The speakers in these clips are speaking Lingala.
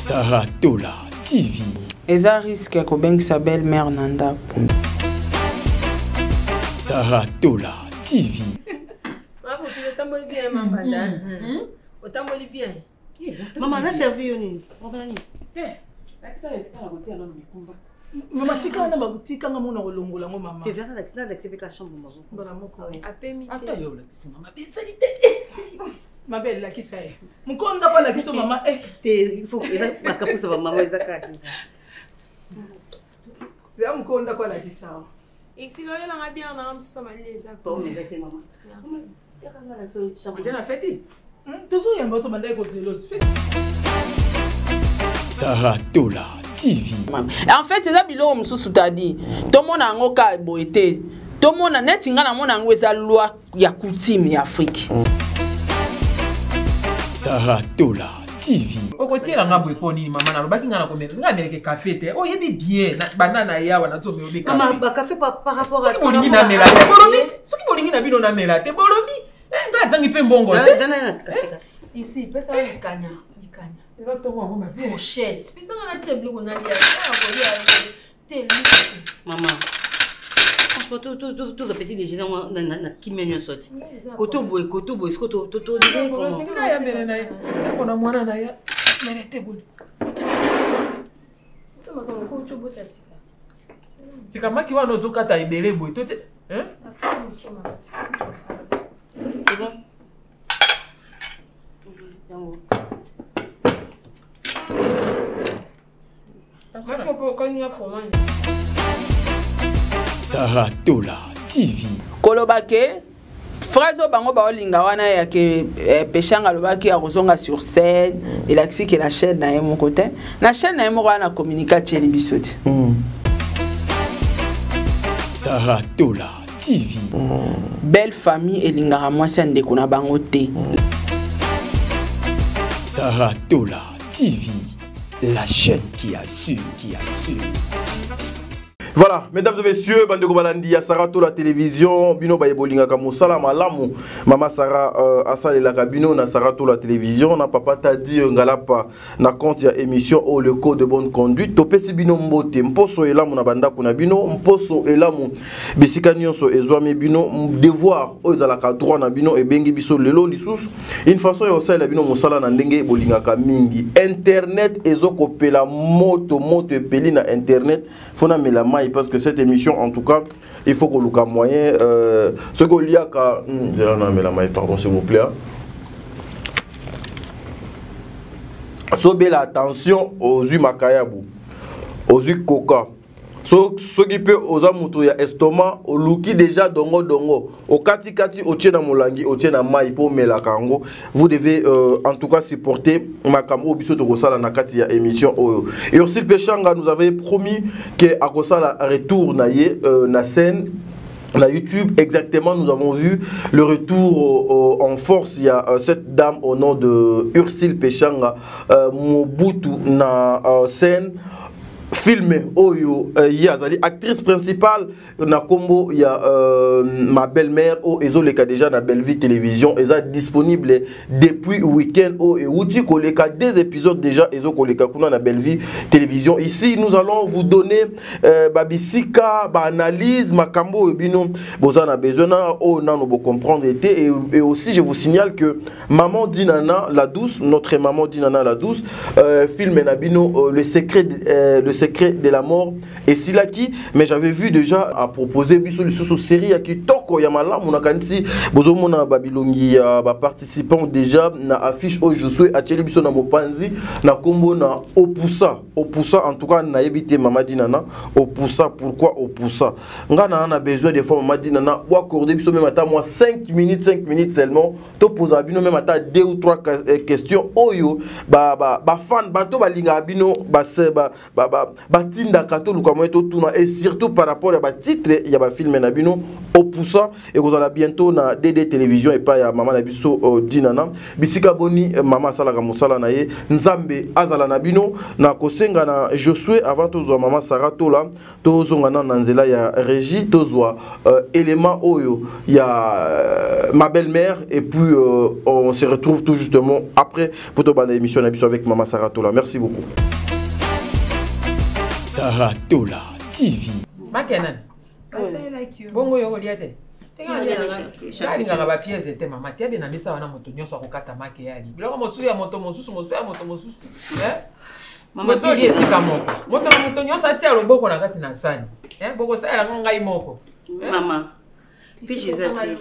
Sarah Tola TV. Eza risque ya kobengisa belle-mère na ndako. Sarah Tola TV. Maman, tu veux t'embrouiller bien, maman. On t'embrouille bien. Maman, on a servi une. Maman, tu as un maman. Tu es dans la chambre. Ma belle, la qui c'est? Mon compte n'a pas la qui maman. Il faut que ma capuche va maman. Mon compte n'a pas la qui ça. Et si l'on a bien, on a tous les accords. Merci. Toujours un bateau mandé cause l'autre. Sarah Tola TV. En fait, c'est ça bilo mususu tadi. Tout monde a ngoka boité. Tout monde a net inga na mona ngweza loi ya coutume ya Afrique. Sarah Tola TV. Au côté la ngabo eponi maman na lobaki ngana komela nga meleke café te. Oh yebi bien na banana yawa na to me café. Maman, ba café par rapport à bolingi na mela te bolobi. Soki bolingi na bino na mela te bolobi. Nga zangi pe mbongo te. Ici, peut ça il cagna. Il va tomber en maman. Fourchette. Puis ça on a table qu'on a dit. Maman. Tout le petit déjeuner qui mène sorti. Koto boy, est-ce que tout comment? On a mwana na ya. Mais te boli. Ça m'a comme ko chobo ta sika. C'est comme qui va notre kata ibele boy. Toi hein? C'est bon. Sarah Tola TV. Kolobake phrase bango ba olinga wana ya ke peshanga lobaki ya kozonga sur scène et l'axi que la chaîne na mon côté na chaîne na mo wana communication li bisoti. Sarah Tola TV. Belle famille elinga mwasi ndeko na bango te. Sarah Tola TV. La chaîne qui assure, Voilà, mesdames et messieurs, bande de Balandi, Sarah Tola télévision, bino baye bolinga ka musala malamu, mama Sarah asale la kabino na Sarah Tola télévision, na papa ta dit ngalapa na compte ya émission au le code de bonne conduite, to pesi bino mbote, mposo elamu na banda kuna bino, mposo elamu bisika nyonso ezwami bino, devoir o ezala ka droit na bino e bengi biso lelo lisusu, une façon ya osala bino musala na ndenge bolinga ka mingi, internet ezoko pela moto epeli na internet, fona mela parce que cette émission, en tout cas, il faut qu'on loue un moyen. Ce qu'on y a, pardon, s'il vous plaît. Sobé l'attention aux yeux Makayabu, aux yeux Coca. Ce qui peut aux amoutous ya estomac, au luki déjà dongo, au kati au tchena molangi, au tchena maipo melakango. Vous devez en tout cas supporter Makambo biso de Gosala na kati ya émission. Et aussi le Péchanga nous avait promis que à Gosala retour na scène. La YouTube, exactement, nous avons vu le retour en force. Il y a cette dame au nom de Ursule Péchanga, Mobutu na scène. Filmé Oyo Yazali, actrice principale na combo il y a ma belle-mère au ezoleka déjà na Belle Vie télévision est disponible depuis week-end au et outi koleka des épisodes déjà ezokoleka kuna na Belle Vie télévision. Ici nous allons vous donner babisika ba analyse makambo bino bozana besoin o nano bo comprendre et aussi je vous signale que maman Dinana la douce, notre maman Dinana la douce filme na bino le secret de la mort et Silaki, mais j'avais vu déjà à proposer biso sous série qui toko ya malamu na kanisi bozomo na babilongi ya ba participants déjà na affiche au Josué ateli biso na mopanzi na kombo na Opusa en tout cas na yebité mama Dinana Opusa. Pourquoi Opusa ngana na besoin des fois mama Dinana ou accorder biso même à moi 5 minutes seulement to poser bino même à 2 ou 3 questions oyo ba fan bato balinga bino ba batinda kato lukamwe to tuna et surtout par rapport à ba titre ya ba film na bino au poussa et vous allez bientôt na DD télévision et pas ya maman na biso dinana bisika boni mama sala ka musala na ye nzambe azala na bino na kosenga na Josué avant tozwa mama Sarah tola tozonga na nzela ya régie tozwa élément oyo ya ma belle-mère et puis on se retrouve tout justement après pour te bande émission avec maman Sarah tola. Merci beaucoup. Sarah Tola TV. Makenan. I like you. Bongo yo liate. Tenga ba pièce était maman. Tia bien na misa wana moto nyonso akokata make yali. Biloko mosusu ya moto mosusu. Mama toli esika moto. Moto nyonso atia loboko na kati na sani. Boko sala ngai moko. Mama. Piji zati.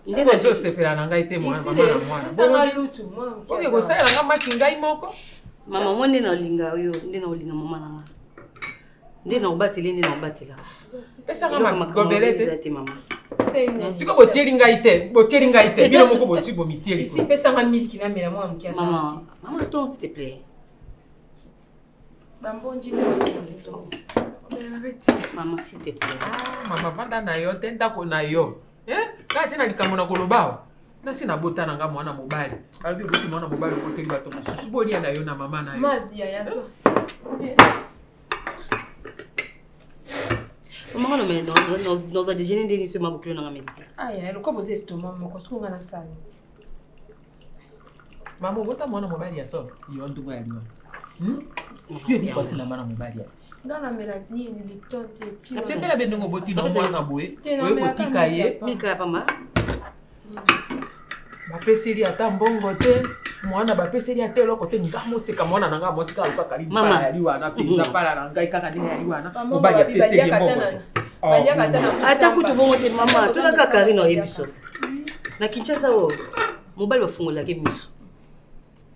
Ndena jo sepela na ngai te mwana mama na mwana. Sanga lutu. Oke ko sala nga maki ngai moko. Mama mwende na olinga oyo, ndena olinga mama nanga. Ndena obateli ndena obatela. Pesa nga makobelete zati mama. Siko botieli ngai te, Bino moko boti bo mitieli. Ici pesa nga miliki na mela mwa mkia. Maman, attends s'il te plaît. Bambonji Maman s'il te plaît. Mama vanda na yo te ndako na yo. Kati na likambo na kolobao. Na sina botana nga mwana mobali. Albi buti mwana mobali boteli bato mosusu bolia na yo na mama na yo. Madia yaso. Maman non mais dans un déjeuner délicieusement beaucoup na méditer. Aya, le kobo estomac moko sunga na sani. Mama bota mwana mobali ya so. Yo ndungu ya liwa. Yo ni kwasi na mwana mobali ya. Ngana mela nini litonte ti. Sepela bendongo boti na mwana boye. Oyo botika ye. Mika pamba. Bapeseli ata mbongo te mwana bapeseli ata eloko te ngamoseka mwana nanga mosika alikuwa karibu Mama. ya liwana pinza pala na ngai kaka ndine ya liwana mobali apeseli mbongo te Ata kutu bongo te mama, tola kaka rino yebiso. Na Kinshasa o, mobali bafungola ke miso.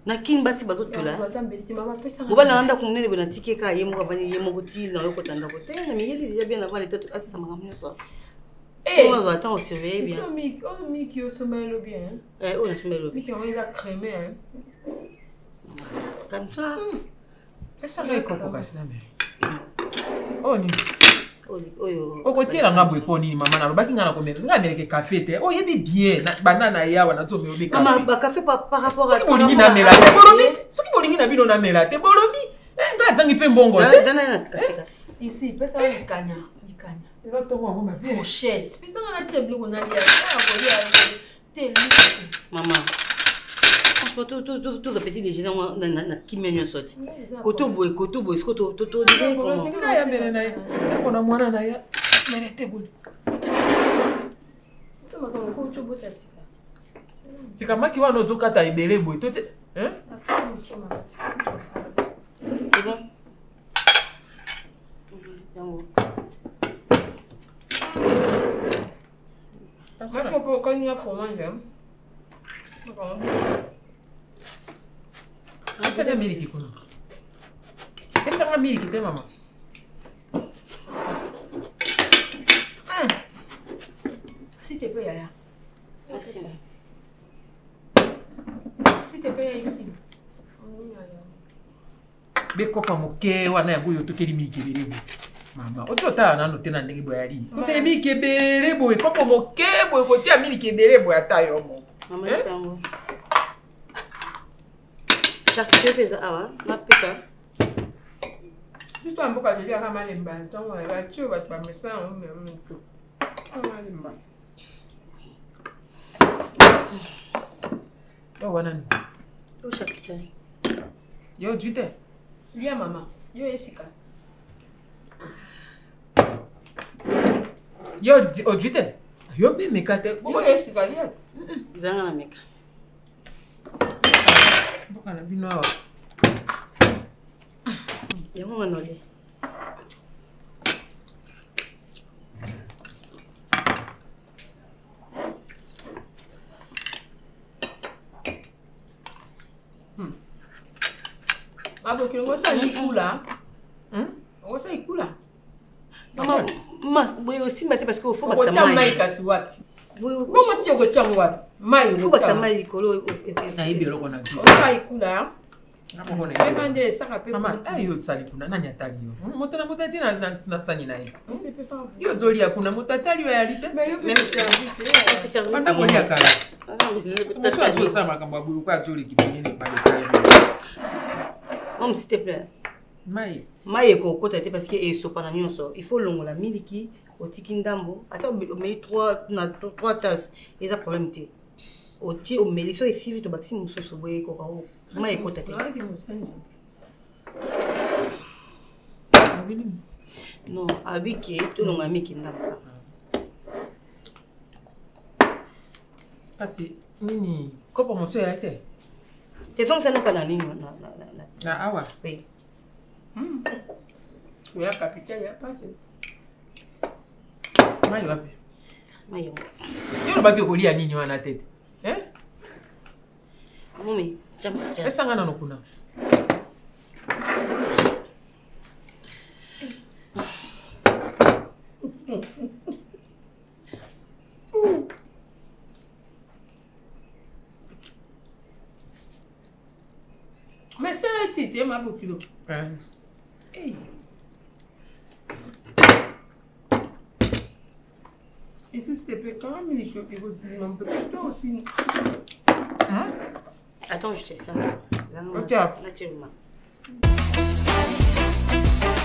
Na kin basi bazotula. Mobali anda kumnene bona tike ka ye moko bani ye moko ti na loko tanda ko te na miyeli déjà bien avant l'état asisa makamyo so. On attend, on surveille bien. Miki, on se met le bien. On se met le bien. Miki, on est là crémé. Comme ça. Esa ngai koko kasi na me. Oni. Oyo. Okotiela nga boy poni mama na lobaki nga na komela. Nga meleke café te. Oh yebi bien na banana yawa na zomi obe café. Mama ba café par rapport à Soki bolingi na mela te bolobi. Soki bolingi na bino na mela te bolobi. Nga zangi pe mbongo te. Dana na café kasi. Ici, pesa wa likanya. Fourchette. Puis on a table qu'on a dit maman. Franchement tout le petit déjeuner na kimenyo sorti. Koto boy skoto to dire comment. Ya mena na. Kona mwana na ya. Merete buli. Sema kama ko chobo tasika. Sika maki wana zokata ibele boy. Tote, C'est bon. Yango. Quand il y a fromage, esa nga miliki kuna. Esa nga miliki te mama. S'il te plaît, Yaya. Merci. S'il te plaît, ici. Bekopa moke wana yango yo tokeli miliki belebo. Mama, otota nano tena ndenge boyali. Kopele miliki belebo ekopo moke boy kotia miliki belebo ata yo mo. Mama yango. Charcuterie pesa awa, na pesa. Juste un peu quand je dis à Ramalimba, donc on va tuer votre parmesan, on met un peu. Ramalimba. Yo wanani. Yo charcuterie. Yo juite. Lia mama, yo esika. Yo juite. Yo bi mekate. Yo esika lia. Zanga na meka. Boka na bino. Yango manole. Abo kilongo sa ikula. On sa ikula. Mama, mas boy aussi mate parce qu'il faut pas ça mai kasi wapi. Mama tio ko changwa. Mai faut pas ça mai likolo. Na ibi loko na. On sa ikula. Maman, ayo tsali kuna nani atali yo. Motana motati na sani na ite. Yo zoli ya kuna motatali yo yalite. C'est servi. Panda koli ya kala. Moto azo sama kamba bulu kwa zoli kipengene pale pale. Maman, s'il te plaît. Mai. Mai eko kota te parce que e sopa na nyonso. Il faut longola miliki otiki ndambo. Ata o meli 3 tasses. Eza problème te. Oti o meli so esili to baxi mususu boye ko ka. Mai eko tete. Non, abiki to longola miliki ndambo. Kasi nini kopo moso ya te. Te song sana kana nini na awa. Oui. Ya capitaine ya passe. Mai wapi? Mai yangu. Yo baki kolia nini wana tete? Mami, chama. Esa ngana no kuna. Mais c'est la petite, ma beaucoup. Et si c'était peu quand même, il faut un peu aussi. Attends, je te sers. Ok. Naturellement.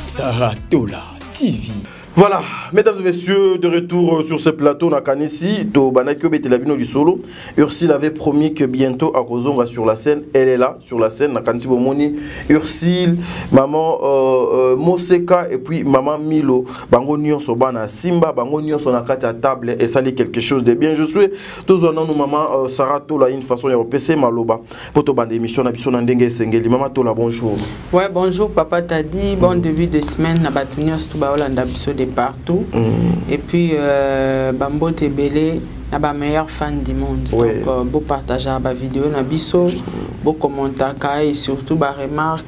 Saratola TV. Voilà, mesdames et messieurs, de retour sur ce plateau Nakanisi, to Banakio Betelabino du solo. Ursule avait promis que bientôt à Kozonga sur la scène, elle est là sur la scène, Nakanisi Bomoni, Ursule, maman Moseka et puis maman Milo, Bango Nyon Sobana Simba, Bango Nyon Sonakati à table et ça quelque chose de bien. Je suis tous en nous maman Saratola une façon de PC Maloba pour to bande émission Nabiso Nandenge Sengeli. Maman Tola, bonjour. Ouais, bonjour papa t'a dit, bon début de semaine, Nabatunios Tubaola Ndabiso de partout. Et puis Bambo Tebele na ba meilleur fan du monde. Ouais. Donc beau partager ba vidéo na biso, beau commentaire et surtout ba remarque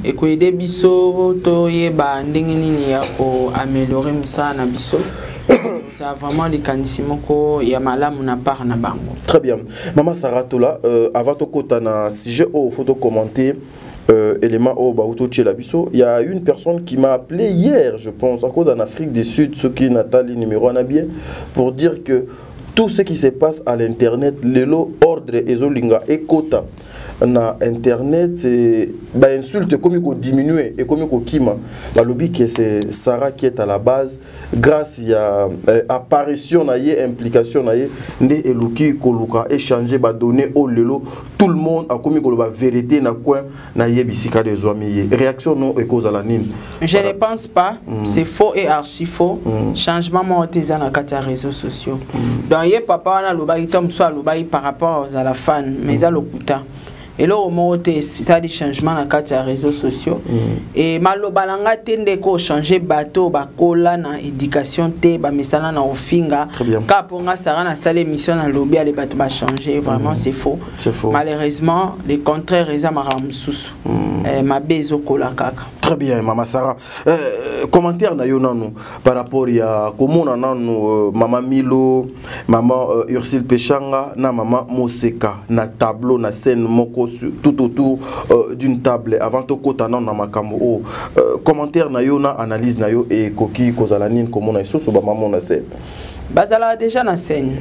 et ko aider biso to yeba ndenge nini ya ko améliorer musa na biso. Ça vraiment des canissimo ko ya malamu na part na bango. Très bien. Maman Saratola, avant to kota na sujet au photo commenter élément au Baouto Tchelabiso, il y a une personne qui m'a appelé hier, je pense, à cause en Afrique du Sud, ce qui Nathalie numéro 1 bien, pour dire que tout ce qui se passe à l'internet, lelo ordre ezolinga et quota na internet, bah insulte comme il faut diminuer et comme il faut kima. La lobby que c'est Sarah qui est à la base, grâce à apparition na yé implication na yé, né eluki koluka échanger ba donner au lelo tout le monde a comme il vérité na coin na yé bisika des hommes. Réaction non et cause à la nine. Je ne pense pas, c'est faux et archi faux. Changement monté na kata réseaux sociaux. Donc yé papa na lobai tom soit lobai par rapport à la fan, mais à l'okuta. Et là, au moment où ça a des changements dans les réseaux sociaux. Et malobalanga tende ko changer bateau, bakola na éducation te, ba mesana na ofinga. Car pour nga ça na salle émission na lobby les bateaux ba changer. Vraiment c'est faux. C'est faux. Malheureusement, les contraires ils amaram sous. Ma bezo kola kaka. Très bien, Maman Sarah. Commentaire na yonanu par rapport à comment nanu Maman Milo, Maman Ursule Pechanga, na Maman Moseka, na tableau, na scène moko tout autour d'une table avant to kota na makambo. Commentaire na yona, analyse na yo et koki kozalanine comment na so ba maman na scène. Bazala déjà na scène.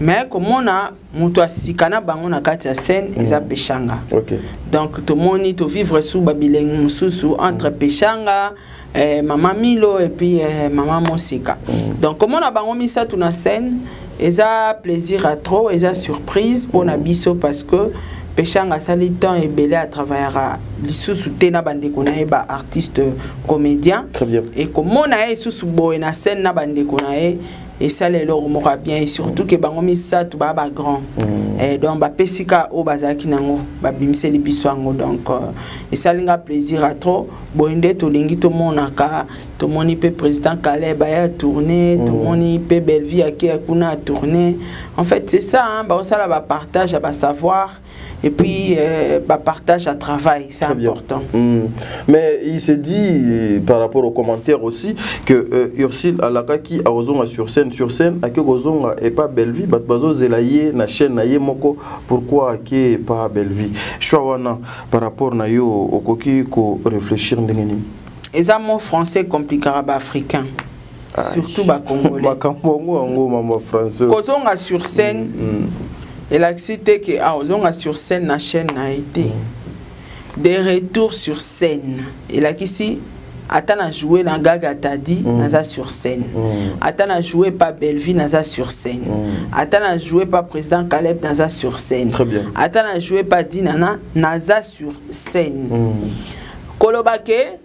Mais comme on a muto asikana bango na kati ya scène eza Pechanga. OK. Donc tout le monde to vivre sous babileng mususu entre Pechanga, Maman Milo et puis Maman Moseka. Donc comme on a bango misa tout na scène, eza plaisir à trop, eza surprise pour na biso parce que Pechanga sali temps et belé à travailler à l'issue tena bande konae ba artiste comédien. Très bien. Et comme on a sous boy na scène na bande konae et ça les leur mora bien et surtout que bango misa tout ba grand. Et donc ba pesika o bazaki nango ba bimiseli biswango donc et ça linga plaisir à trop boinde to lingi to monaka to moni pe président Caleb a tourné to moni pe Belleville a qui a kuna tourné. En fait c'est ça hein ba ça là ba partage ba savoir et puis partage à travail, c'est important. Mais il s'est dit par rapport aux commentaires aussi que Ursule Alakaki a osé sur scène sur scène à que Gozonga et pas Belleville bazo zelaye na chaîne na moko pourquoi que pas Belleville choix par rapport na yo okoki ko réfléchir ndengeni eza mot français compliquera ba africain surtout ba congolais makambo ngo mama français Gozonga sur scène et la cité que Gozonga sur scène na chaîne na été des retours sur scène et là ici Atana joué dans Gaga Tadi, naza sur scène. Atana joué par Belleville, naza sur scène. Atana joué par président Caleb, naza sur scène. Très bien. Atana joué par Dinana, naza sur scène. Kolobake,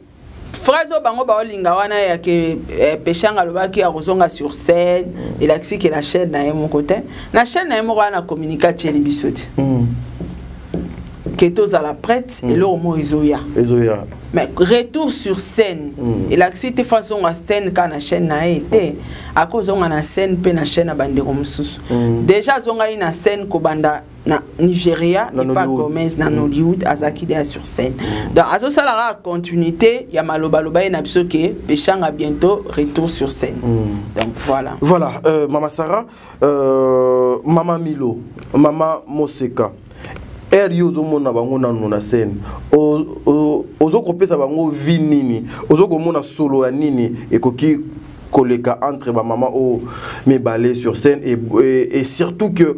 phrase bango ba olinga wana ya ke peshanga lobaki ya kozonga sur scène, et la que la chaîne na mon côté. La chaîne na mo wana communiquer tcheli bisote. Ketos à la prête et l'eau Moïsoya. Mais retour sur scène. Et la cité façon à scène quand la chaîne n'a été à cause on a la scène pe la chaîne à bande romsus. Déjà on a une scène kobanda na Nigeria et pas Gomez na Hollywood azaki de sur scène. Donc azo salara continuité ya maloba loba na biso ke pechanga bientôt retour sur scène. Donc voilà. Voilà Mama Sarah Mama Milo Mama Moseka yo zomona bango na scène ozo kopesa bango vi nini ozo komona solo ya nini ekoki koleka entre ba mama o mebale sur scène et surtout que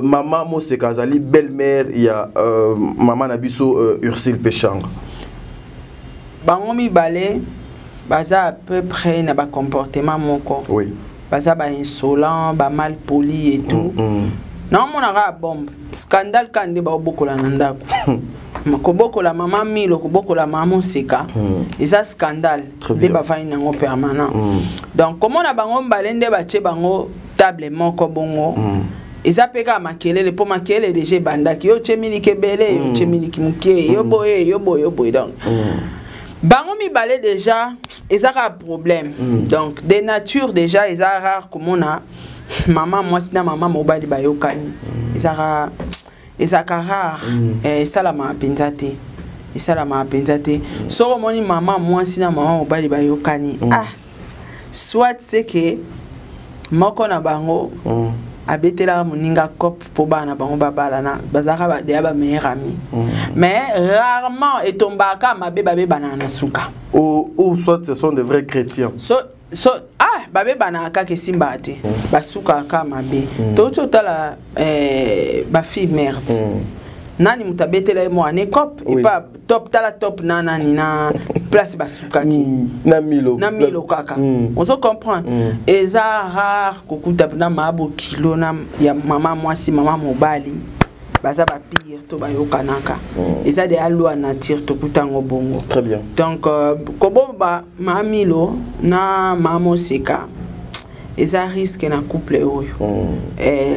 Mama Moseka zali belle-mère ya Mama Nabiso Ursule Pechanga bango mibale baza à peu près na ba comportement moko oui baza ba insolent ba mal poli et tout non mon ara bombe scandale quand ba bokola nandako kobokola Mama Milo kobokola Mama Moseka eza scandale de ba fai nango permanent donc comment na bango mbalende ba tie bango table moko bongo eza peka makelele po makelele déjà bandaki yo chemili kebele yo chemili kimuke yo boye donc bango mibale déjà ezaka problème donc de nature déjà eza rare comme on a maman moi sina maman mobali bayokani ezaka rare salama penzate salama penzate so moni maman moi sina maman mobali bayokani soit c'est que moko na bango abetela moninga cop po bana bango babala na bazaka ba de ba meilleur ami mais rarement etombaka mabe babe bana na suka ou soit ce sont des vrais chrétiens babe bana ka ke simbate basuka ka mabe to tala ba fille merde nani mutabetela mo ane cop et pas top tala top nana ni na place basuka ki na milo kaka on se comprend et ça rare kokuta na mabo kilo na ya mama mwasi mama mobali baza ba pire to ba yokanaka et ça de alwa na tire to kutango bongo très bien donc kobo ba mamilo na Mama Moseka et ça risque na couple oyo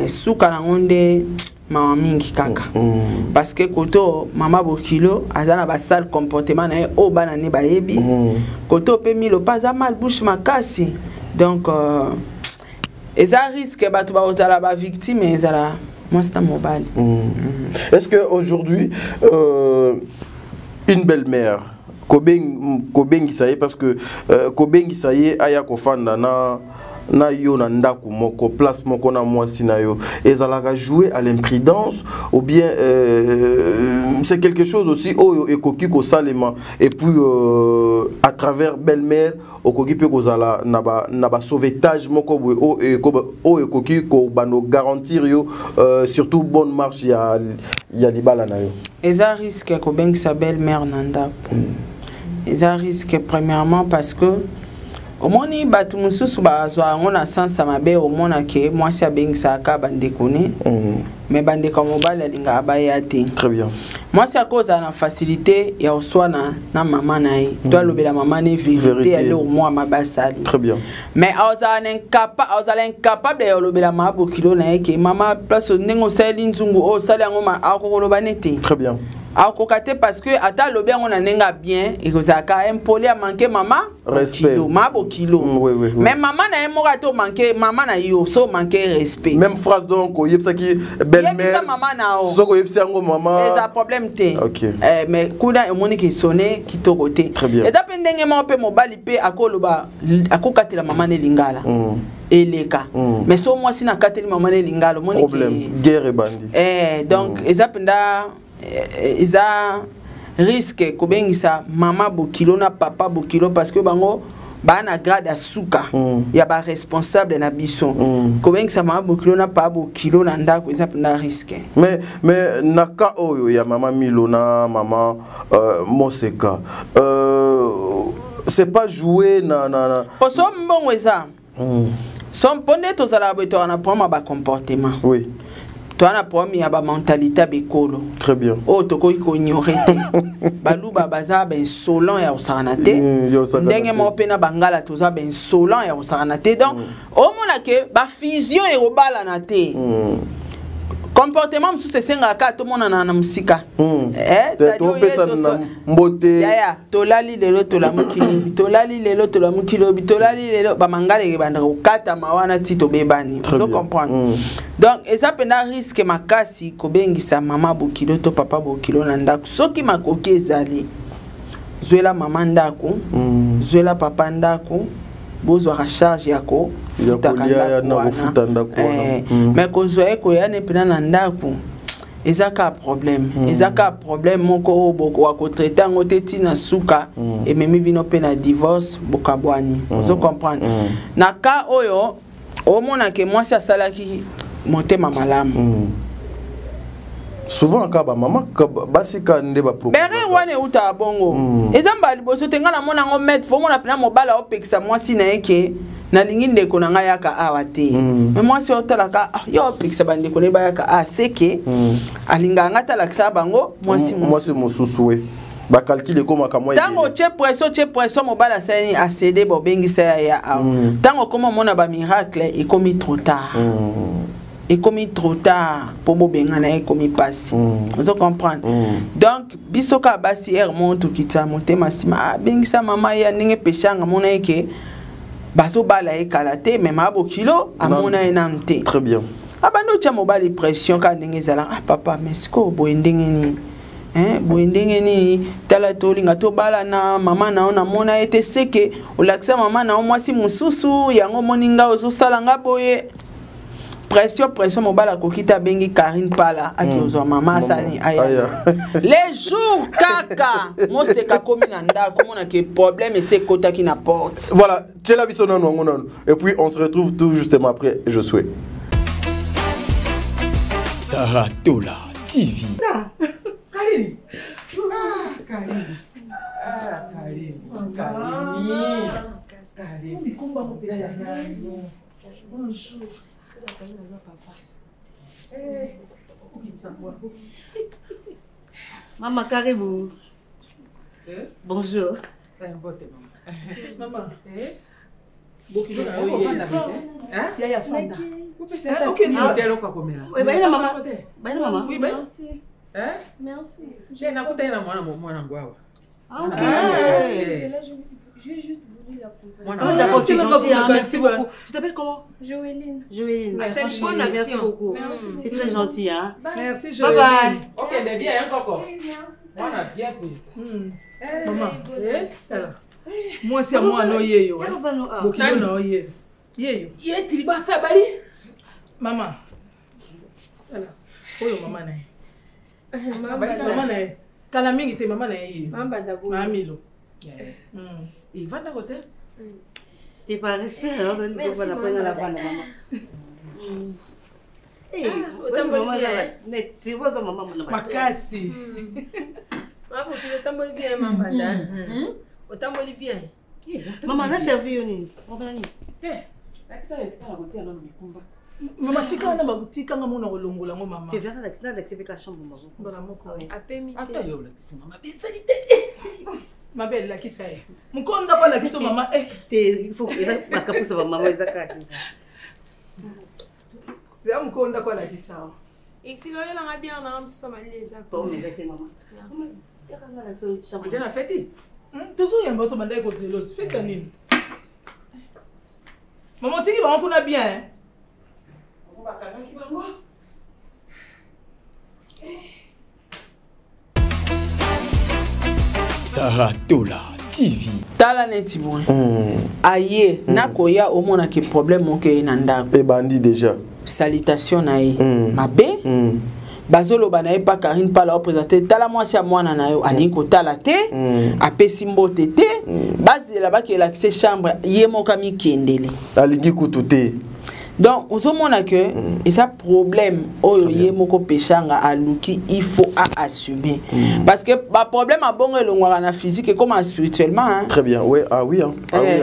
suka na ngonde mama mingi kaka parce que koto mama bokilo azana ba sale comportement na o bana ne ba yebi koto pe milo pas a mal bouche makasi donc et ça risque ba to ba ozala ba victime ezala moi c'est un mobile. Est-ce que aujourd'hui une belle-mère Kobengi ça y est parce que Kobengi ça y est aya kofanda na yo na ndaku moko place moko na mwasi na yo ezalaka jouer à l'imprudence ou bien c'est quelque chose aussi oyo ekoki ko salema et puis à travers belle-mère okoki pe kozala na ba sauvetage moko o ekoki ko bano garantir yo surtout bonne marche ya libala na yo eza risque ko bengi sa belle-mère na ndaku eza risque premièrement parce que au moni batu mususu bazwa ngona sansa mabe au mona ke mwasi abengisa ka bandekone mais bandeka mobile linga abayate très bien mwasi akoza na facilité ya oswana na mama nae doit lobela mama ne vérité aller au moi mabasali très bien mais ozala incapable ya lobela mabo kilo nae ke mama place ndengo sali nzungu o sali ngoma akoloba nete très bien akokate parce que ata lobi on a nenga bien et que ça ka impoli a manqué maman respect mabo kilo oui. mais maman na emoka to manqué maman na yo so manqué respect même phrase donc yebsa ki belle-mère maman na o soko yebsa ngo maman et ça problème té OK mais kuna emoni ki sonné ki to côté et ta pendenge mo pe mobali pe akoloba akokatela maman ne lingala eleka mais so moi si na kateli maman ne lingala moni problème guerre et bandit donc ezapenda eza risque kobengisa mama bokilo na papa bokilo parce que bango bana grade asuka ya ba responsable na biso kobengisa mama bokilo na papa bokilo na ndako ezapenda risque mais naka oyo ya mama Milo na mama Moseka c'est pas jouer na poso mbongo eza son ponde to zala beto na prendre ba comportement oui toi na promis ya ba mentalité bekolo très bien oh to ko ignorer baluba baza ben insolent ya osanate ndenge mo pe na bangala to za ben insolent ya osanate donc au mona ke ba fusion e obala na te comportement msu se senga ka to mona na musika to pesa na mbote ya tolali lelo tolamuki tolali lelo tolamuki lobi tolali lelo ba mangala ke banda kata mawana ti to bebani vous comprendre donc eza pena risque makasi kobengisa mama bokilo to papa bokilo na ndako soki makoki ezali zwela mama ndako zwela papa ndako bozwa charge yako futaka ndako mais kozwa eko ya ne pena na ndako ezaka problème ezaka problème moko boko wa traiter ngo teti na suka et memi bino pe na divorce bokabwani vous comprendre na ka oyo o mona ke moi ça salaki motema malamu souvent kaba mama basika nde ba problème bere wane uta bongo ezamba liboso tenga na mona ngo met fo mona pena mobala opekisa mwasi na yeke na lingi ndeko na nga yaka awa te mais mwasi otalaka yo opekisa bandeko ne ba yaka a seke alinga ngata lakisa bango mwasi mususu we ba calcule koma kamwa tango che presso mobala sani a cédé bo bengisa ya tango koma mona ba miracle et comme trop tard et comme trop tard pour bobengana et comme passe vous comprendre donc bisoka basi er monto kita motema sima bengisa mama ya ndenge peshanga mona eke baso bala e kalate même abo kilo amona enamte très bien abando cha mobali pression ka ndenge zala papa mais siko bo ndenge ni boindenge ni tala tolinga to bala na mama na ona mona ete seke olakisa mama na mwasi mususu yango moninga ozo salanga boye pression mobala kokita bengi Karine pala akiozwa mama sani aya les jours kaka Moseka komi na ndako mona ke problème et c'est kota qui na porte voilà tchela biso non et puis on se retrouve tout justement après je souhaite Saratola TV Karine. Karine. Bonjour. Maman Karibu. Bonjour. Maman. Bokilo na yo hein? Yaya fanda. OK, ni hotel kwa komela. Oui, baina mama. Baina mama. Oui, merci. Hein? Merci. J'ai na kota ina mwana ngwawa. Ah OK. Je vais juste voulu l'accompagner. Oh, d'accord, tu es gentil, hein, merci beaucoup. Tu t'appelles comment? Joéline. Joéline. C'est une bonne action. Merci beaucoup. C'est très gentil, hein. Merci Joéline. Bye bye. OK, de bien hein Coco. On a bien pris. Maman. Moi c'est moi no yeyo. Bokilo na oye. Yeyo. Ye tribasa bali. Maman. Voilà. Oyo maman na. Maman na. Kala mingi te maman na yeyo. Maman d'abord. Mamilo. Il va dans l'hôtel. T'es pas respect, alors donne le la prendre la maman. Eh, maman net, c'est quoi ça maman mon makasi. Maman, tu veux t'embrouiller bien maman. Otamboli bien. Maman na servi yoni. Maman ni. Lakisa esika na kotia na mikumba. Maman tika na babutika nga mona kolongola ngo maman. Tu viens d'accident d'accepter chambre maman. Bala moko. Apemi. Ata yo lakisa maman bezalité. Ma belle lakisa ye. Mukonda kwa lakisa maman il faut que bakapusa ba maman ezaka. Ya mukonda kwa lakisa. Excellent, il a bien un homme sur ma liste. Bon, mais maman. Merci. On a fait. Toujours un bateau mandé cause l'autre. Fais ta nini. Maman, tu dis qu'on a bien. On va calmer qui va moi. Saratola TV. Tala neti bon. Aye, nakoya omona ke problème oke nanda. Et bandi déjà. Salutation na ye. Mabe. Bazolo banaye pa Karine pa la représenter tala moi si mwana na yo alinko tala te apesi mbote te base la ba ke l'accès chambre ye moka mi kendele alingi kututé. Donc on mona que et ça problème oyo ye moko pechanga aluki il faut assumer parce que ba problème a bongo elongwa na physique et comme spirituellement hein. Très bien, ouais, ah oui hein.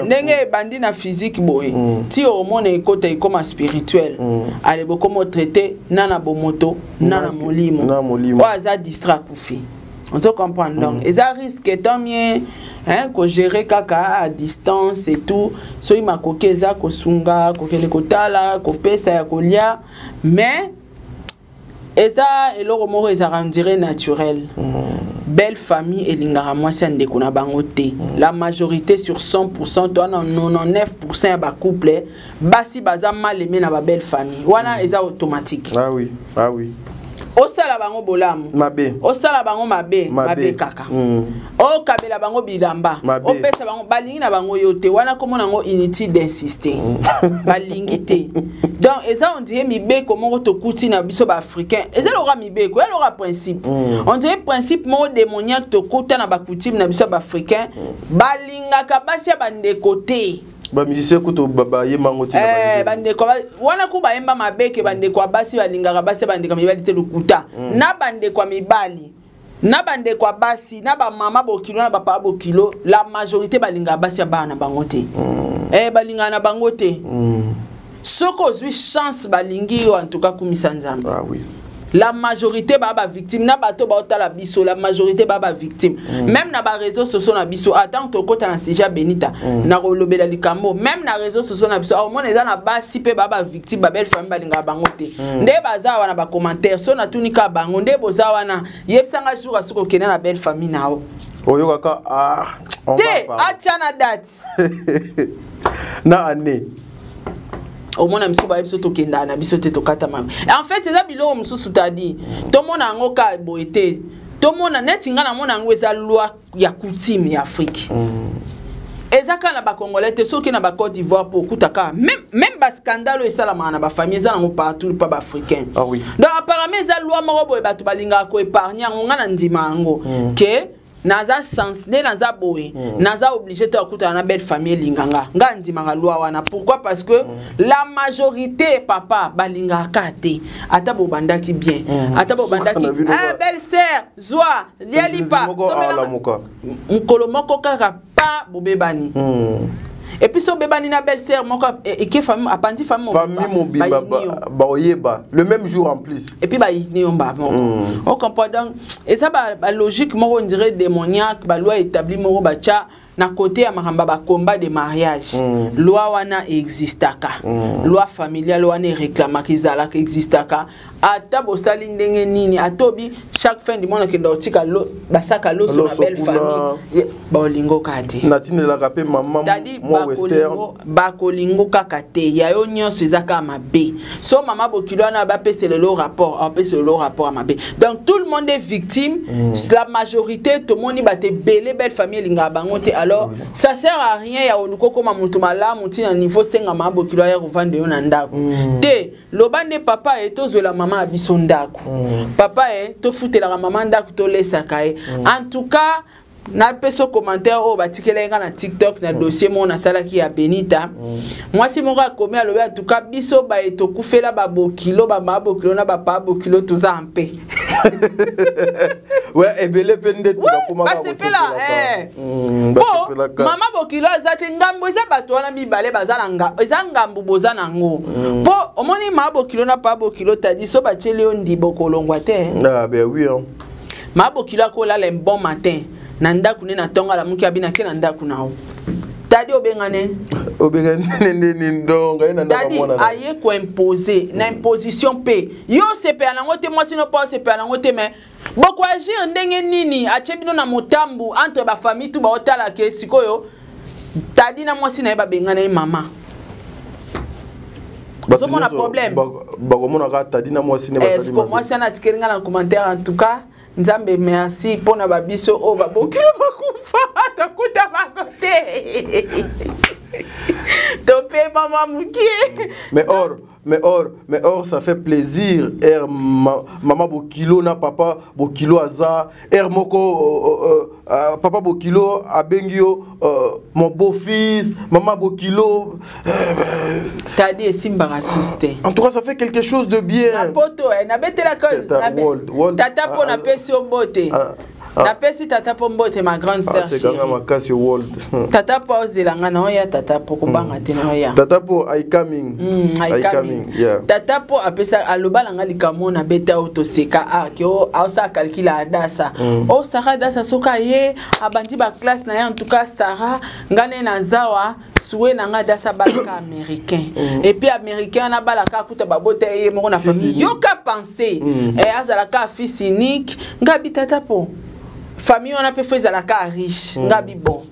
Ndenge bandi na physique boy ti o mona ekote comme spirituel ale boko mo traiter nana bomoto nana molimo o aza distract kufi on se comprend donc et ça risque tant mieux hein ko gérer kaka à distance et tout so ima kokeza ko sunga ko kele kotala ko pesa ya kolia mais eza eloko moko eza rendiré naturel belle famille elingara mwasi andeko na bango te la majorité sur 100% toi 99% ba couple basi baza mal aimé na ba belle famille wana eza automatique. Ah oui, ah oui. Osala bango bolamu mabe osala bango mabe kaka o kabela bango bilamba o pesa bango balingi na bango yote wana komona ngo inutile d'insister balingi te donc eza on dirait mibeko moko tokuti na biso ba africain eza lora mibeko ya lora principe on dirait principe moko démoniaque tokuta na ba coutume na biso ba africain balinga ka basi ya bandeko te ba musicien kuto baba yemango ti na bandeko wana ku bayemba mabeke bandeko basi balingaka basi bandeko mibali te lukuta na bandeko mibali na bandeko basi na ba mama bokilo na papa bokilo la majorité balinga basi bana bango te balinga na bango te soko zui chance balingi yo en tout cas kumisa nzambe. Ah oui. La majorité baba victime na bato ba otala biso la majorité baba victime même na ba réseaux sociaux na biso attends to kota na sija benita na kolobela likambo même na réseaux sociaux na biso au moins eza na basi pe baba victime ba belle famille balinga bango te nde baza wana ba commentaire so na tunika bango nde boza wana yebsanga jour asuko kena na belle famille nao oyo kaka on te achana date na année au moins amso ba biso to kenda na biso te to kata ma en fait eza bilo mususu tadi to mona ngo ka boete to mona netinga na mona ngo eza loi ya coutume ya Afrique eza kana ba congolais te soki na ba Côte d'Ivoire pour kutaka même ba scandale esa la mana ba famille eza ngo partout pas ba africain. Ah oui. Donc apparemment eza loi moko boye batu balinga ko épargner ngo na ndima ngo ke naza sens de naza boé naza obligé de écouter na belle famille linganga ngandi makalwa wana pourquoi parce que la majorité papa balinga kate ata bo bandaki bien ata bo bandaki belle sœur zoa lialipa somela mukolo moko kaka pa bobebani et puis so bebani na belle sœur moko et que famille apandi famille ba oyeba le même jour en plus et puis ba yini omba on comprend donc et ça ba logique moko on dirait démoniaque ba loi établie moko ba cha na côté ya makamba ba combat de mariage loi wana existaka loi familiale wana réclama kizala que existaka ata bosali ndenge nini atobi chaque fin du mois kenda otika lo basaka lo so na belle famille ba olingo kati natine la rapé maman mo western ba kolingo kakate ya yo nyonso ezaka mabe so mama bokilo na ba pese le rapport on pese le rapport à mabe donc tout le monde est victime la majorité tout le monde ba te belé belle famille linga bangote alors ça sert à rien ya oluko koma mutu malamu tina niveau senga mabo kilo ya revendre yo na ndako te lobande papa et tozo la maman abiso ndako papa to futela la maman ndako to lesaka en tout cas na peso commentaire o batikelenga na TikTok na dossier mon na salaki ya Benita moi si mon akomi alobi en tout cas biso ba eto kufela ba bokilo ba mabokilo na ba pa bokilo toza en paix. Ouais ebele pende tika kuma ba sepela bon mama bokilo azate ngambo eza bato wana mibale bazala nga eza ngambu bozana ngo po omoni mama bokilo na pa bokilo tadi so ba chele ondi bokolongwa te ah ben oui hein mama bokilo akola le bon matin nanda kune na tonga la muki abina ke nanda kunao tadi obengane Dadi aye ko imposer na imposition pe yo sepe na ngote moi sino pas sepe na ngote mais boko agir ndenge nini achebino na motambu entre ba famille tout ba otala ke sikoyo tadi na moi sina ba bengana e mama so mon problème bakomona ka tadi na moi sina ba est-ce que moi ça na tikelinga na commentaire en tout cas nzambe merci pona babiso o babokilo bakufa takuta bakote topé maman moukié mais or ça fait plaisir maman Bokilo na papa Bokilo aza moko papa Bokilo abengio mon beau-fils maman Bokilo t'as dit simba rasusté en tout cas ça fait quelque chose de bien na poto na bete la cause tata po na pesi ombote na pesi tata po mbote ma grande sœur c'est ganga makasi world tata po ozelanga na oya tata po kubanga te na oya tata po I coming yeah tata po apesa alobala nga likamo na beta auto seka ke o sa calcula adasa o sara dasa soka ye abandi ba classe na ya en tout cas Sarah ngane na zawa soué nanga dasa balaka américain et puis américain na balaka kuta babote ye moko na famille yo ka penser azalaka fils unique ngabi tata po famille on a peut faire la cas riche ngabi bon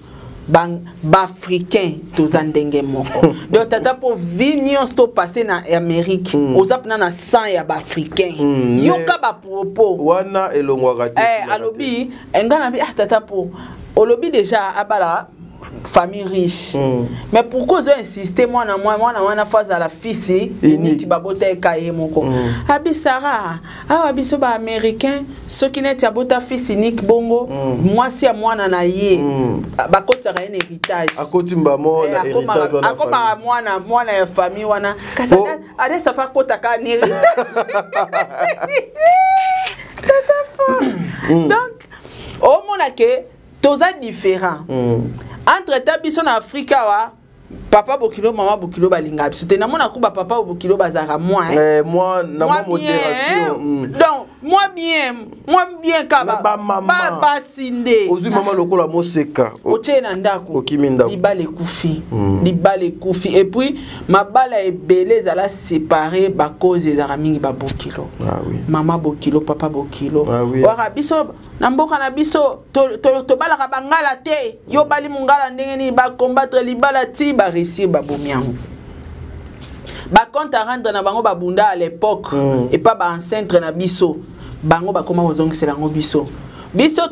bang africain tous andenge moko donc tata pour vignon sto passer na Amérique ozap na sang ya ba africain yoka ba propos wana elongwa kati alobi ngana bi tata pour olobi déjà abala famille riche mais pourquoi ils insister moi na phase à la fille unique babota ekaye moko abi Sarah abiso ba américain ceux qui net ya bota fils unique bongo moi si moi na ye ba kotaka un héritage akotimba mo na héritage wana akoma moi na famille wana kasa ade ça pas kotaka un héritage donc au mona que toza différent entre tabiso na Afrika wa papa Bokilo maman Bokilo balinga biso na mona kuba papa Bokilo bazara moi moi na mo modération donc moi bien kaba baba sinde ozu maman lokola moseka oche na ndako okiminda libale kufi et puis mabala ebele zala séparé ba cause ezara mingi ba Bokilo maman Bokilo papa Bokilo wara biso na mboka na biso to balaka bangala te yo bali mungala ndenge ni ba combattre libala ti ba réussir ba bomiango ba compte à rendre na bango ba bunda à l'époque et pas ba enceinte na biso bango ba koma ozongisela ngo biso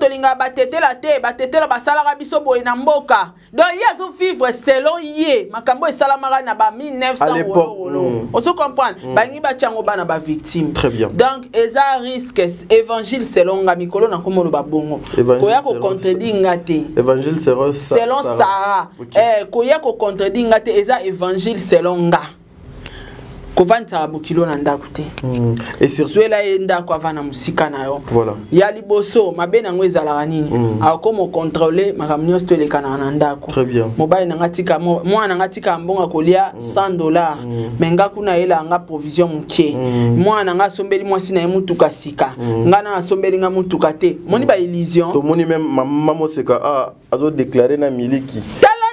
tolinga batetela te batetela basalaka biso boye na mboka donc yezo vivre selon ye makambo esalamaka na ba 1900 euros on comprendre bangi bachango bana ba victime très bien donc eza risque évangile selon nga mikolo na komolo ba bongo koya ko contredire ngate évangile selon Sarah koya ko contredire ngate eza évangile selon nga Kovanta Bokilo na ndako te. Et surtout la ndako avana musika na yo. Voilà. Ya liboso mabe na ngweza la nini. Akomo contrôler makamnyo sto le kana na ndako. Très bien. Mobile na ngatika moi na ngatika mbonga kolia $100. Menga kuna ela nga provision muke. Moi na nga sombeli moi sina mutuka sika. Nga na sombeli nga mutuka te. Moni ba illusion. To moni même maman seka azo déclarer na miliki.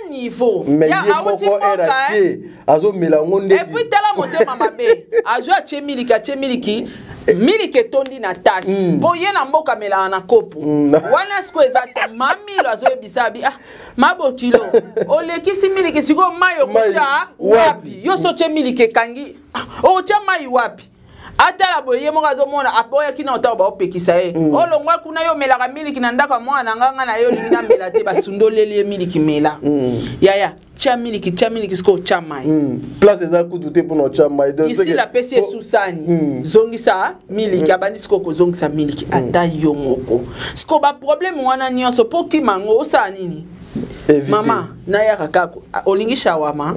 Niveau mais ya moko eraché azo melangonde et puis tala motema mabe azo miliki tondi na tasse boye na mboka mela na kopo wana sko exact mamilo azo bisabi mabokilo olekisi miliki siko mayo kucha wapi yo so miliki kangi cha mai wapi ata boye mo gazo mona apoya kina ota ba opekisa olongwa kuna yo melaka miliki na ndaka mwana nganga na yo lingina mela te basundolele miliki mela ya cha miliki sko cha mai place za kuduté pour no cha mai donc ici la PC susani zongisa miliki abandi sko ko zongisa miliki ata yo moko sko ba problème wana nyonso poki mango osa nini mama na ya kakako olingi shawama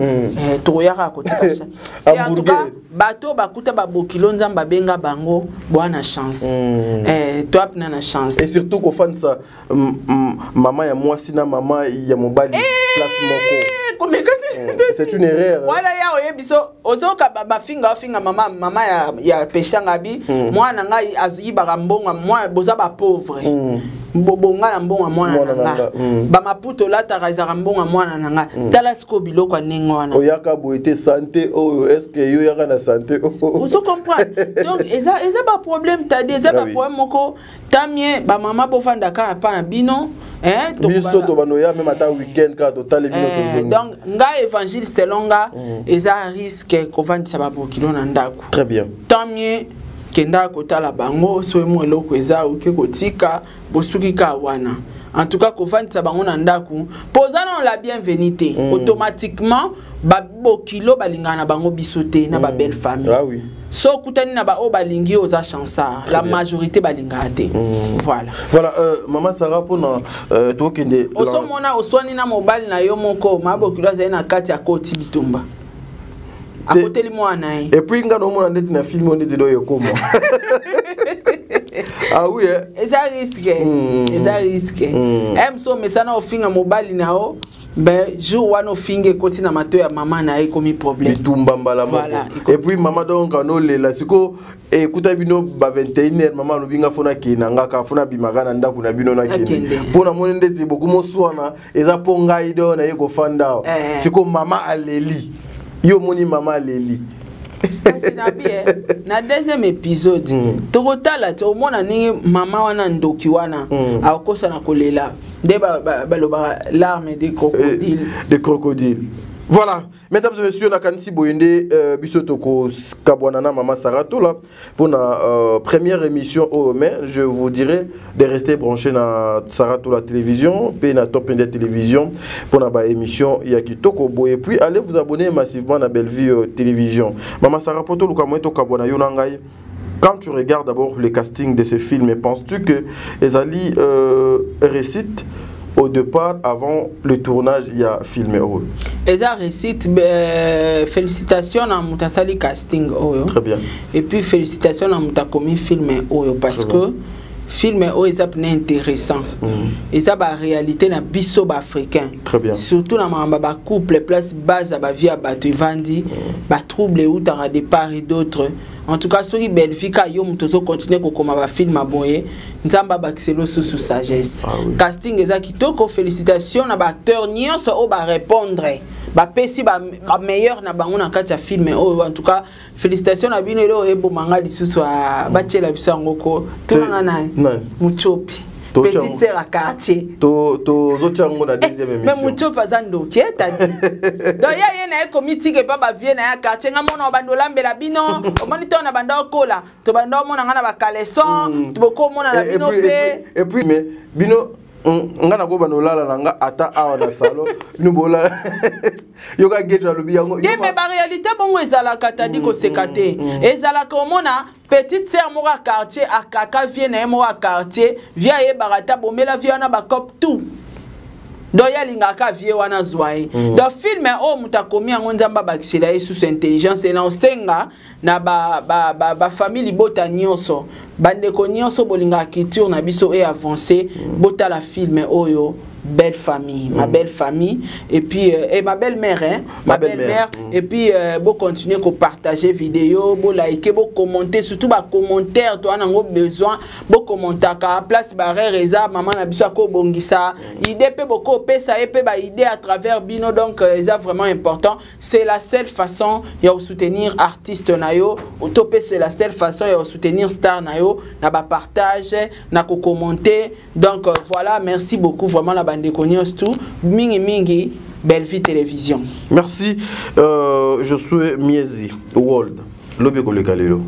to ya kako tikasha et en tout cas bato bakuta ba Bokilo nzamba benga bango bwana chance to apna na chance et surtout ko fan ça maman ya mwasi na maman ya mobali place moko c'est une erreur voilà ya oyebiso ozoka ba finga mama ya peshanga bi mwana ngai azuyi ba mbonga moi boza ba pauvre bonga na mbonga mwana nanga ba maputo la tarazara mbonga mwana nanga tala siko biloko ndenge wana oyaka boité santé oh est-ce que yo yaka na santé vous comprenez donc eza ba problème tadi eza ba problème moko tamie ba mama bofanda ka pa na bino biso to banoya même ata week-end ka total bino donc nga évangile selon nga eza risque ko vandisa ba bokilo na ndako très bien tamie kenda kotala bango so emo eloko eza oke kotika bosuki ka wana en tout cas ko vandisa bango na ndako posana la bienvenue automatiquement ba bokilo balingana bango bisote na ba belle famille ah oui so kutani na ba o balingi oza chansa la majorité balingate voilà maman Sarah pona to kende oso mona oswani na mobile na yo moko mabokilo za na kati ya koti bitumba à côté de moi et puis ngano mona ndeti na film on ndeti do yekoma ah oui eza risque so mesana ofinga mobile nao ben jour wana finge koti na mato ya mama na ekomi problème bitumba mbala moko et puis maman donc no lela siko ekuta bino ba 21h maman lobinga fona kinanga ka fona bimaka na ndako na bino na kende pona mone ndeti bokumo swana eza ponga ido na yeko fanda siko mama aleli yo moni mama aleli na deuxième épisode tokotala to mona ningi mama wana ndoki wana akosa na kolela de ba larmes de crocodile. Voilà, mesdames et messieurs, nakanisi boyende bisotoko kabwanana mama Saratola pour la première émission au mais je vous dirais de rester branché na Saratola télévision, puis na Top India télévision pour la émission Yakitoko boy et puis allez vous abonner massivement à Bellevue télévision. Mama Saratola lukamoto kabwana yonangai. Quand tu regardes d'abord le casting de ce film, penses-tu que Ezali récite au départ, avant le tournage, il y a filmé. Eza récite, félicitations à Moutasali casting. Très bien. Et puis félicitations à Moutakomi filmé. Parce que film est intéressant. Et ça, la réalité, na biso africain. Très bien. Surtout dans ma couple, place base à la vie à Batuvandi, trouble ou à départ et d'autres. En tout cas, si Belfika yom tozo continue comme un film à boyer, nzamba baxelo sous sagesse. Casting ezaki toko félicitations na acteur nyonso o ba répondre. Ba pesi ba meilleur na bango na kati ya film en tout cas félicitations na bino lo ebo manga lisusu a bachela biso ngoko tona na muchopi. Petite sœur à quartier. Zochango na deuxième émission. Mais mucho pazando kieta dit. Donc ya na comité que papa vient na quartier ngamona bandola mbela bino, o moniteur na banda kola, to banda mona ngana ba caleçon, to boko mona na bino pe. Et puis mais bino ngana ko banolala nanga ata awa na salon nous bola yoka getra lobi yango mais ba réalité bon ezala katadi ko sekate ezala ko mona petite sœur mora quartier akaka vient na mora quartier via e barata bomela via na ba cop tout do ya lingaka vie wana zwai do film o mutakomi yango nzamba bakisela sous intelligence na osenga na ba famille bota nyonso bandeko nyonso bolinga culture na biso et avancer bota la film oyo belle famille, ma belle famille et puis et ma belle-mère hein, ma belle-mère et puis bon continuer à partager vidéo, bon liker, bon commenter surtout ba commentaire toi on a besoin bon commenter à place barrière reza maman na biso ko bongisa idée pe boko pesa et pe ba idée à travers bino donc c'est vraiment important, c'est la seule façon de soutenir artiste nayo autopé c'est la seule façon de soutenir star nayo na ba partage na ko commenter donc voilà merci beaucoup vraiment la bande tout mingi mingi Bellevue télévision. Merci je suis Miezi World Lobeko le Kalelo.